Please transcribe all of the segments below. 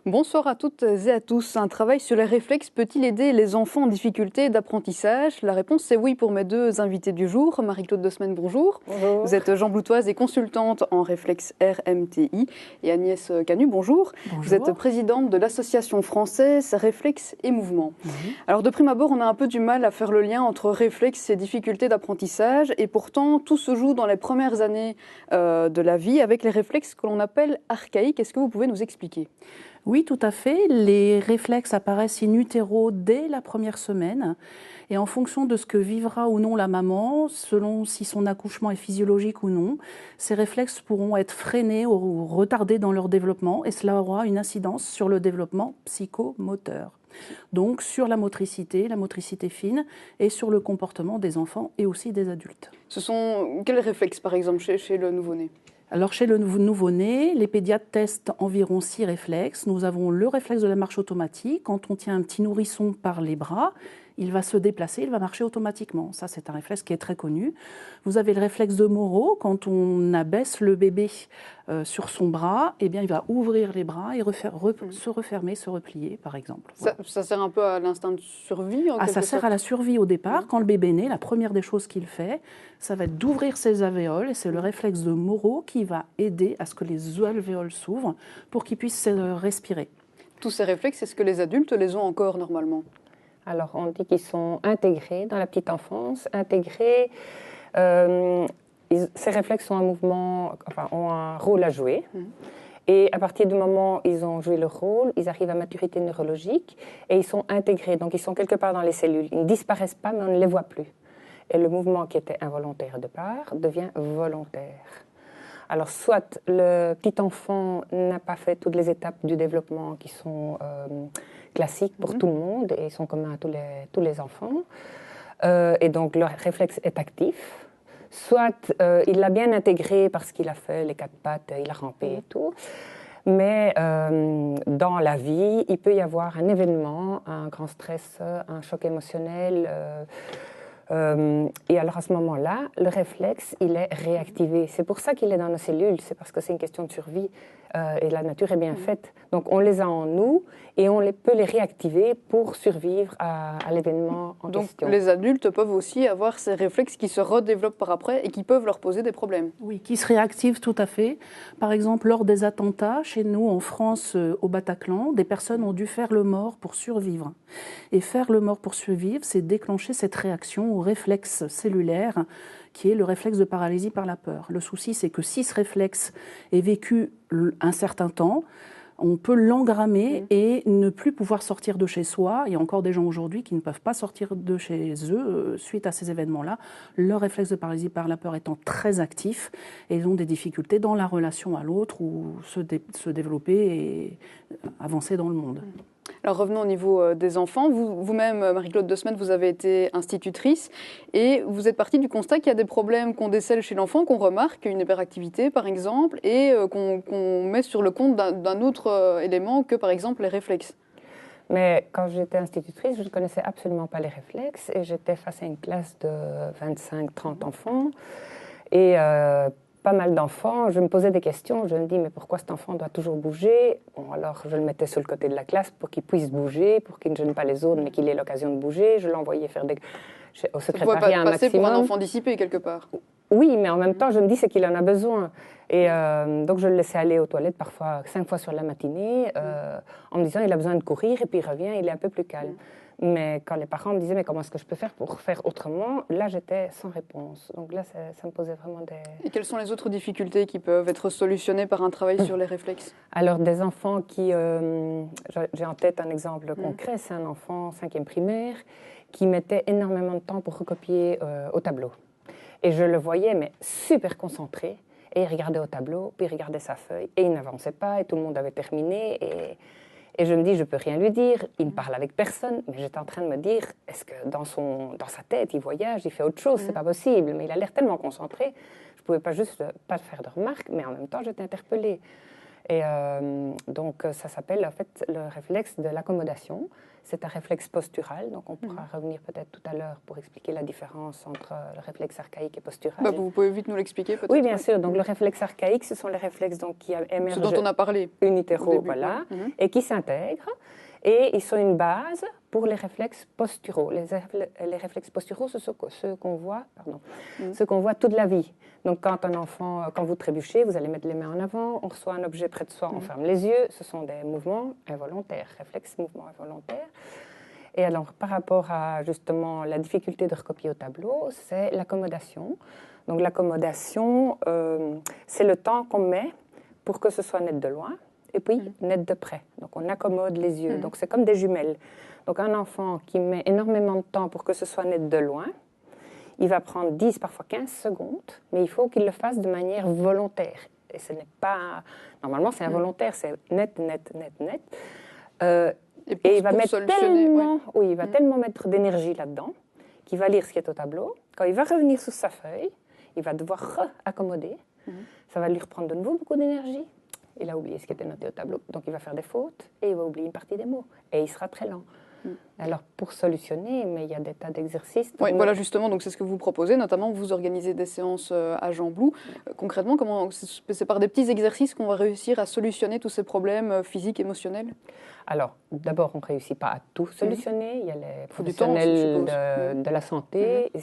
Bonsoir à toutes et à tous. Un travail sur les réflexes peut-il aider les enfants en difficulté d'apprentissage? La réponse c'est oui pour mes deux invités du jour. Marie-Claude Dosmen, bonjour. Bonjour. Vous êtes jambloutoise et consultante en réflexe RMTI. Et Agnès Canu, bonjour. Bonjour. Vous êtes présidente de l'association française Réflexes et Mouvements. Alors de prime abord, on a un peu du mal à faire le lien entre réflexes et difficultés d'apprentissage. Et pourtant, tout se joue dans les premières années de la vie avec les réflexes que l'on appelle archaïques. Est-ce que vous pouvez nous expliquer ? Oui, tout à fait. Les réflexes apparaissent in utero dès la première semaine. Et en fonction de ce que vivra ou non la maman, selon si son accouchement est physiologique ou non, ces réflexes pourront être freinés ou retardés dans leur développement. Et cela aura une incidence sur le développement psychomoteur. Donc sur la motricité fine, et sur le comportement des enfants et aussi des adultes. Ce sont quels réflexes, par exemple, chez le nouveau-né ? Alors chez le nouveau-né, les pédiatres testent environ 6 réflexes. Nous avons le réflexe de la marche automatique. Quand on tient un petit nourrisson par les bras, il va se déplacer, il va marcher automatiquement. Ça, c'est un réflexe qui est très connu. Vous avez le réflexe de Moro. Quand on abaisse le bébé sur son bras, eh bien, il va ouvrir les bras et se refermer, se replier, par exemple. Voilà. Ça sert un peu à l'instinct de survie en quelque ça sorte. sert à la survie au départ. Quand le bébé est né, la première des choses qu'il fait, ça va être d'ouvrir ses alvéoles. Et c'est le réflexe de Moro qui va aider à ce que les alvéoles s'ouvrent pour qu'il puisse respirer. Tous ces réflexes, est-ce que les adultes les ont encore normalement ? Alors, on dit qu'ils sont intégrés dans la petite enfance, intégrés. Ces réflexes ont ont un rôle à jouer. Et à partir du moment où ils ont joué leur rôle, ils arrivent à maturité neurologique et ils sont intégrés. Donc, ils sont quelque part dans les cellules. Ils ne disparaissent pas, mais on ne les voit plus. Et le mouvement qui était involontaire au départ devient volontaire. Alors, soit le petit enfant n'a pas fait toutes les étapes du développement qui sont classiques pour tout le monde et sont communs à tous les enfants. Et donc, leur réflexe est actif. Soit il l'a bien intégré parce qu'il a fait les 4 pattes, il a rampé et tout. Mais dans la vie, il peut y avoir un événement, un grand stress, un choc émotionnel. Et alors à ce moment-là, le réflexe, il est réactivé. C'est pour ça qu'il est dans nos cellules, c'est parce que c'est une question de survie et la nature est bien faite. Donc on les a en nous et on peut les réactiver pour survivre à l'événement en question. Donc les adultes peuvent aussi avoir ces réflexes qui se redéveloppent par après et qui peuvent leur poser des problèmes. Oui, qui se réactivent tout à fait. Par exemple, lors des attentats, chez nous en France, au Bataclan, des personnes ont dû faire le mort pour survivre. Et faire le mort pour survivre, c'est déclencher cette réaction au réflexe cellulaire qui est le réflexe de paralysie par la peur. Le souci, c'est que si ce réflexe est vécu un certain temps, on peut l'engrammer et ne plus pouvoir sortir de chez soi. Il y a encore des gens aujourd'hui qui ne peuvent pas sortir de chez eux suite à ces événements-là. Leur réflexe de paralysie par la peur étant très actif, et ils ont des difficultés dans la relation à l'autre ou se développer et avancer dans le monde. Alors revenons au niveau des enfants. Vous-même, Marie-Claude Dosmen, vous avez été institutrice et vous êtes partie du constat qu'il y a des problèmes qu'on décèle chez l'enfant, qu'on remarque, une hyperactivité par exemple, et qu'on met sur le compte d'un autre élément que par exemple les réflexes. Mais quand j'étais institutrice, je ne connaissais absolument pas les réflexes et j'étais face à une classe de 25-30 enfants et pas mal d'enfants, je me posais des questions, je me dis mais pourquoi cet enfant doit toujours bouger? Bon, alors je le mettais sur le côté de la classe pour qu'il puisse bouger, pour qu'il ne gêne pas les autres, mais qu'il ait l'occasion de bouger. Je l'envoyais faire au secrétariat un maximum. Passer pour un enfant dissipé quelque part. Oui, mais en même temps, je me dis c'est qu'il en a besoin. Et donc je le laissais aller aux toilettes parfois 5 fois sur la matinée, en me disant il a besoin de courir et puis il revient, il est un peu plus calme. Mais quand les parents me disaient mais comment est-ce que je peux faire pour faire autrement, là j'étais sans réponse. Donc là ça me posait vraiment des... Et quelles sont les autres difficultés qui peuvent être solutionnées par un travail sur les réflexes? Alors des enfants qui... j'ai en tête un exemple concret, c'est un enfant 5e primaire qui mettait énormément de temps pour recopier au tableau. Et je le voyais mais super concentré et il regardait au tableau, puis il regardait sa feuille et il n'avançait pas et tout le monde avait terminé et je me dis, je ne peux rien lui dire, il ne parle avec personne, mais j'étais en train de me dire, est-ce que dans sa tête, il voyage, il fait autre chose, c'est pas possible, mais il a l'air tellement concentré, je ne pouvais pas juste pas faire de remarques, mais en même temps, j'étais interpellée. Et donc, ça s'appelle en fait le réflexe de l'accommodation. c'est un réflexe postural. Donc, on pourra revenir peut-être tout à l'heure pour expliquer la différence entre le réflexe archaïque et postural. Bah, vous pouvez vite nous l'expliquer, peut-être. Oui, bien sûr. Donc, le réflexe archaïque, ce sont les réflexes donc, qui émergent ce dont on a parlé in utero, voilà, et qui s'intègrent. Et ils sont une base pour les réflexes posturaux. Les réflexes posturaux, c'est ceux qu'on voit, toute la vie. Donc, quand vous trébuchez, vous allez mettre les mains en avant, on reçoit un objet près de soi, on ferme les yeux. Ce sont des mouvements involontaires, réflexes mouvements involontaires. Et alors, par rapport à justement la difficulté de recopier au tableau, c'est l'accommodation. Donc, l'accommodation, c'est le temps qu'on met pour que ce soit net de loin. Et puis, net de près. Donc, on accommode les yeux. Donc, c'est comme des jumelles. Donc, un enfant qui met énormément de temps pour que ce soit net de loin, il va prendre 10, parfois 15 secondes, mais il faut qu'il le fasse de manière volontaire. Et ce n'est pas... Normalement, c'est involontaire, c'est net, net, net, net. Et il va mettre tellement, il va tellement mettre d'énergie là-dedans qu'il va lire ce qui est au tableau. Quand il va revenir sous sa feuille, il va devoir accommoder. Ça va lui reprendre de nouveau beaucoup d'énergie. Il a oublié ce qui était noté au tableau, donc il va faire des fautes et il va oublier une partie des mots et il sera très lent. Alors pour solutionner, mais il y a des tas d'exercices. Oui, voilà justement, donc c'est ce que vous proposez, notamment vous organisez des séances à Jean-Blou. Concrètement, c'est par des petits exercices qu'on va réussir à solutionner tous ces problèmes physiques, émotionnels? Alors, d'abord, on ne réussit pas à tout solutionner. Il y a les professionnels de la santé et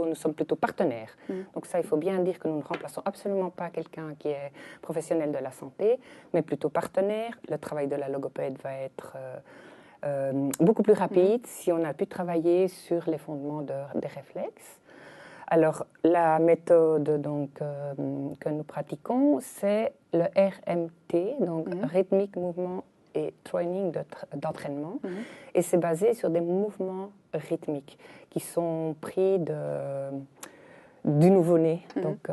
nous sommes plutôt partenaires. Donc ça, il faut bien dire que nous ne remplaçons absolument pas quelqu'un qui est professionnel de la santé, mais plutôt partenaire. Le travail de la logopède va être beaucoup plus rapide si on a pu travailler sur les fondements des réflexes. Alors, la méthode que nous pratiquons, c'est le RMT, donc rythmique, mouvement et training d'entraînement. Et c'est basé sur des mouvements rythmiques qui sont pris du nouveau-né. Donc,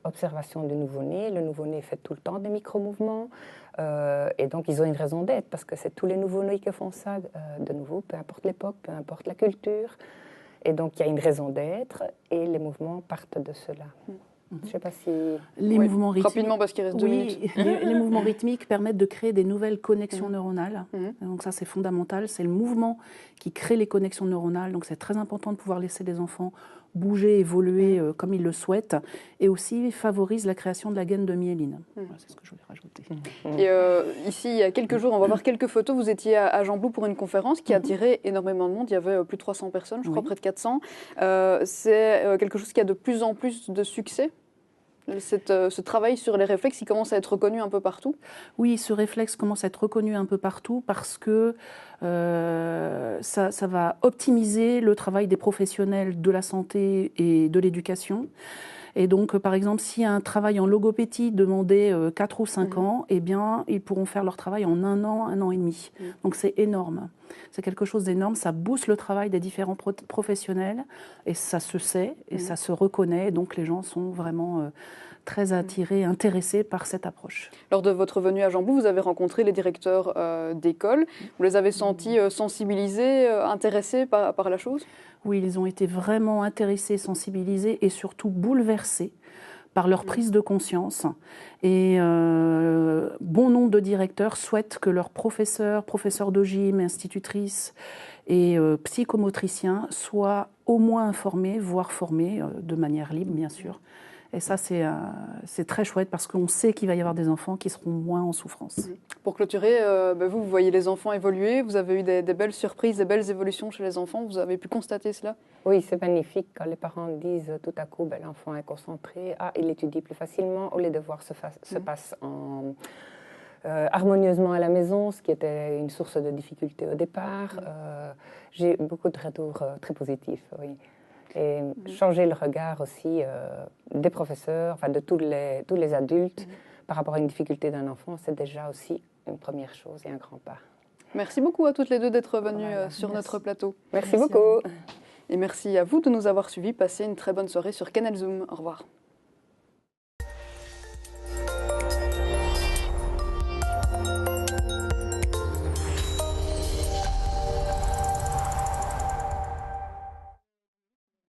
observation du nouveau-né. Le nouveau-né fait tout le temps des micro-mouvements. Et donc, ils ont une raison d'être parce que c'est tous les nouveau-nés qui font ça, de nouveau, peu importe l'époque, peu importe la culture. Et donc, il y a une raison d'être et les mouvements partent de cela. Je ne sais pas si... Les mouvements rythmiques, rapidement, parce qu'il reste 2 minutes. Les mouvements rythmiques permettent de créer des nouvelles connexions neuronales. Donc ça, c'est fondamental. C'est le mouvement qui crée les connexions neuronales. Donc c'est très important de pouvoir laisser les enfants bouger, évoluer comme ils le souhaitent. Et aussi favorise la création de la gaine de myéline. Voilà, c'est ce que je voulais rajouter. Et ici, il y a quelques jours, on va voir quelques photos. Vous étiez à Jean-Blou pour une conférence qui a attiré énormément de monde. Il y avait plus de 300 personnes, je crois, près de 400. C'est quelque chose qui a de plus en plus de succès. Ce travail sur les réflexes, il commence à être reconnu un peu partout? Oui, ce réflexe commence à être reconnu un peu partout parce que ça va optimiser le travail des professionnels de la santé et de l'éducation. Et donc, par exemple, si un travail en logopédie demandait 4 ou 5 ans, eh bien, ils pourront faire leur travail en 1 an et demi. Donc, c'est énorme. C'est quelque chose d'énorme. Ça booste le travail des différents professionnels et ça se sait et ça se reconnaît. Donc, les gens sont vraiment très attirés, intéressés par cette approche. Lors de votre venue à Jean-Blou, vous avez rencontré les directeurs d'école. Vous les avez sentis sensibilisés, intéressés par la chose? Oui, ils ont été vraiment intéressés, sensibilisés et surtout bouleversés par leur prise de conscience. Et bon nombre de directeurs souhaitent que leurs professeurs de gym, institutrices et psychomotriciens soient au moins informés, voire formés, de manière libre, bien sûr. Et ça, c'est très chouette parce qu'on sait qu'il va y avoir des enfants qui seront moins en souffrance. Pour clôturer, vous voyez les enfants évoluer, vous avez eu des belles surprises, des belles évolutions chez les enfants, vous avez pu constater cela? Oui, c'est magnifique quand les parents disent tout à coup, l'enfant est concentré, il étudie plus facilement, les devoirs se passent harmonieusement à la maison, ce qui était une source de difficulté au départ. J'ai beaucoup de retours très positifs, oui. Et changer le regard aussi des professeurs, de tous les adultes par rapport à une difficulté d'un enfant, c'est déjà aussi une première chose et un grand pas. Merci beaucoup à toutes les deux d'être venues sur notre plateau. Merci beaucoup. Et merci à vous de nous avoir suivis. Passez une très bonne soirée sur Canal Zoom. Au revoir.